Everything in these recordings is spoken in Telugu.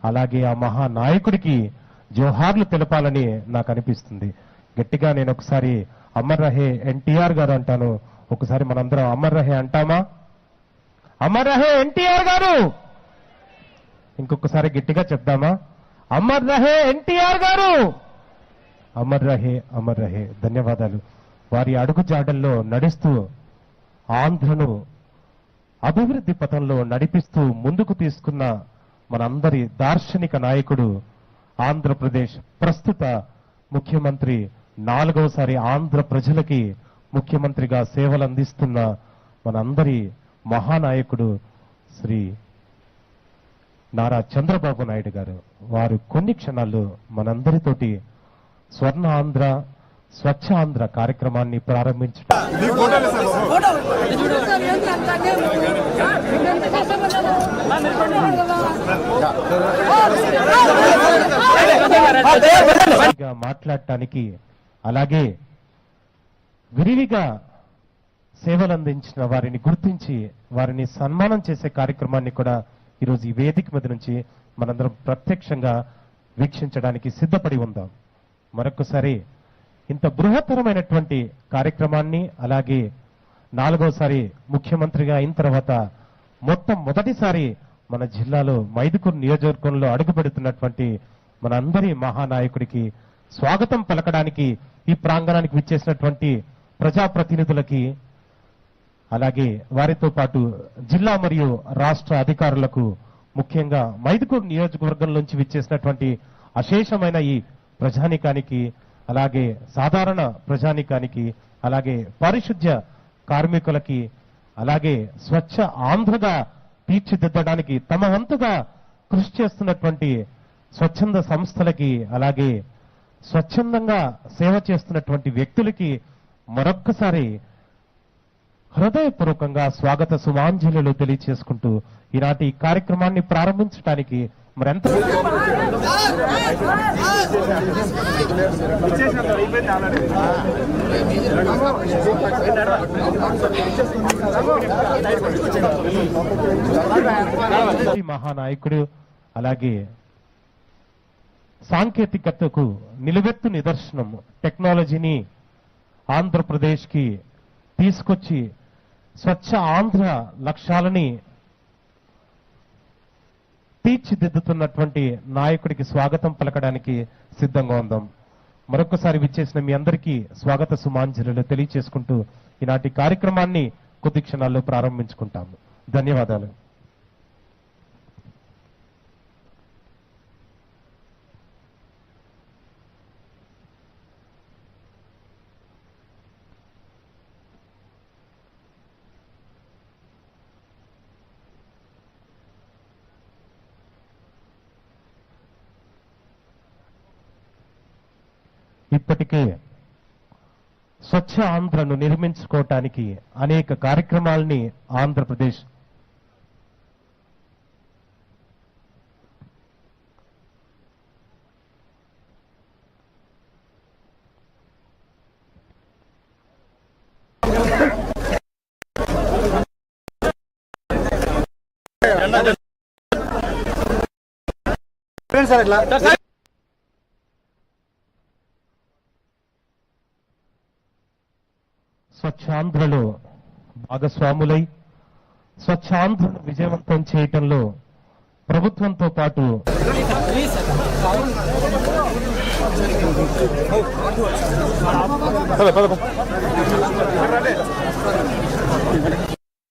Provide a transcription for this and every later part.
అలాగే ఆ మహానాయకుడికి జోహార్లు తెలపాలని నాకు అనిపిస్తుంది. గట్టిగా నేను ఒకసారి అమర్ రహే ఎన్టీఆర్ గారు అంటాను. ఒకసారి మనందరం అమర్ రహే అంటామా? అమర్ రహే ఎన్టీఆర్ గారు. ఇంకొకసారి గట్టిగా చెప్దామా? అమర్ రహే ఎన్టీఆర్ గారు. అమర్ రహే, అమర్ రహే. ధన్యవాదాలు. వారి అడుగు జాడల్లో నడుస్తూ ఆంధ్రను అభివృద్ధి పథంలో నడిపిస్తూ ముందుకు తీసుకున్న మనందరి దార్శనిక నాయకుడు, ఆంధ్రప్రదేశ్ ప్రస్తుత ముఖ్యమంత్రి, 4వసారి ఆంధ్ర ప్రజలకి ముఖ్యమంత్రిగా సేవలు అందిస్తున్న మనందరి మహానాయకుడు శ్రీ నారా చంద్రబాబు నాయుడు గారు. వారు కొన్ని క్షణాల్లో మనందరితోటి స్వర్ణ ఆంధ్ర, స్వచ్ఛ ఆంధ్ర కార్యక్రమాన్ని ప్రారంభించడం. మాట్లాడటానికి అలాగే విరివిగా సేవలు అందించిన వారిని గుర్తించి వారిని సన్మానం చేసే కార్యక్రమాన్ని కూడా ఈరోజు ఈ వేదిక మీద నుంచి మనందరం ప్రత్యక్షంగా వీక్షించడానికి సిద్ధపడి ఉందాం. మరొకసారి ఇంత బృహత్తరమైనటువంటి కార్యక్రమాన్ని, అలాగే 4వసారి ముఖ్యమంత్రిగా అయిన తర్వాత మొదటిసారి మన జిల్లాలో మైదుకూరు నియోజకవర్గంలో అడుగుపెడుతున్నటువంటి మనందరి మహానాయకుడికి స్వాగతం పలకడానికి ఈ ప్రాంగణానికి విచ్చేసినటువంటి ప్రజాప్రతినిధులకి, అలాగే వారితో పాటు జిల్లా మరియు రాష్ట్ర అధికారులకు, ముఖ్యంగా మైదుకూరు నియోజకవర్గం నుంచి విచ్చేసినటువంటి అశేషమైన ఈ ప్రజానికానికి, అలాగే సాధారణ ప్రజానికానికి, అలాగే పారిశుధ్య కార్మికులకి, అలాగే స్వచ్ఛ ఆంధ్రగా తీర్చిదిద్దడానికి తమ వంతుగా కృషి చేస్తున్నటువంటి స్వచ్ఛంద సంస్థలకి, అలాగే స్వచ్ఛందంగా సేవ చేస్తున్నటువంటి వ్యక్తులకి మరొక్కసారి హృదయపూర్వకంగా స్వాగత సుమాంజలులు తెలియచేసుకుంటూ ఈనాటి కార్యక్రమాన్ని ప్రారంభించడానికి మరెంత మహానాయకుడు, అలాగే సాంకేతికతకు నిలువెత్తు నిదర్శనం, టెక్నాలజీని ఆంధ్రప్రదేశ్ కి తీసుకొచ్చి స్వచ్ఛ ఆంధ్ర లక్ష్యాలని తీర్చిదిద్దుతున్నటువంటి నాయకుడికి స్వాగతం పలకడానికి సిద్ధంగా ఉందాం. మరొకసారి విచ్చేసిన మీ అందరికీ స్వాగత సుమాంజలులు తెలియచేసుకుంటూ ఈనాటి కార్యక్రమాన్ని కొద్ది క్షణాల్లో ప్రారంభించుకుంటాము. ధన్యవాదాలు. ఇప్పటికే స్వచ్ఛ ఆంధ్రను నిర్మించుకోవటానికి అనేక కార్యక్రమాలని ఆంధ్రప్రదేశ్ స్వచ్ఛాంధ్రలో భాగస్వాములై స్వచ్ఛాంధ్రను విజయవంతం చేయటంలో ప్రభుత్వంతో పాటు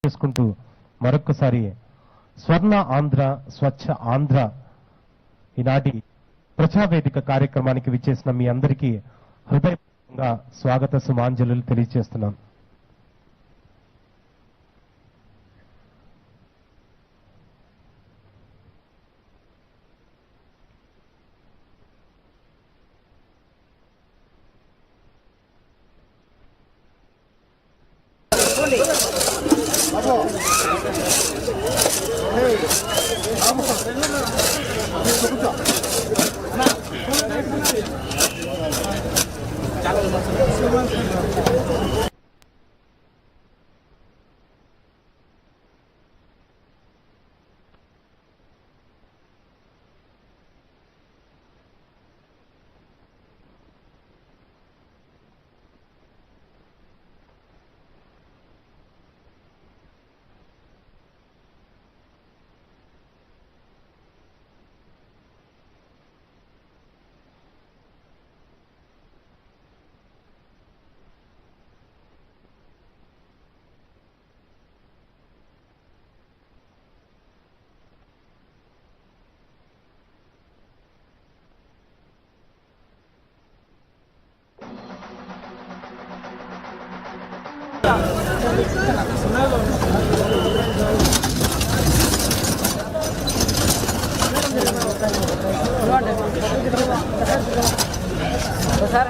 చేసుకుంటూ మరొక్కసారి స్వర్ణ ఆంధ్ర, స్వచ్ఛ ఆంధ్ర ఈనాటి ప్రజావేదిక కార్యక్రమానికి విచ్చేసిన మీ అందరికీ హృదయంగా స్వాగత సుమాంజలులు తెలియజేస్తున్నాం. సార్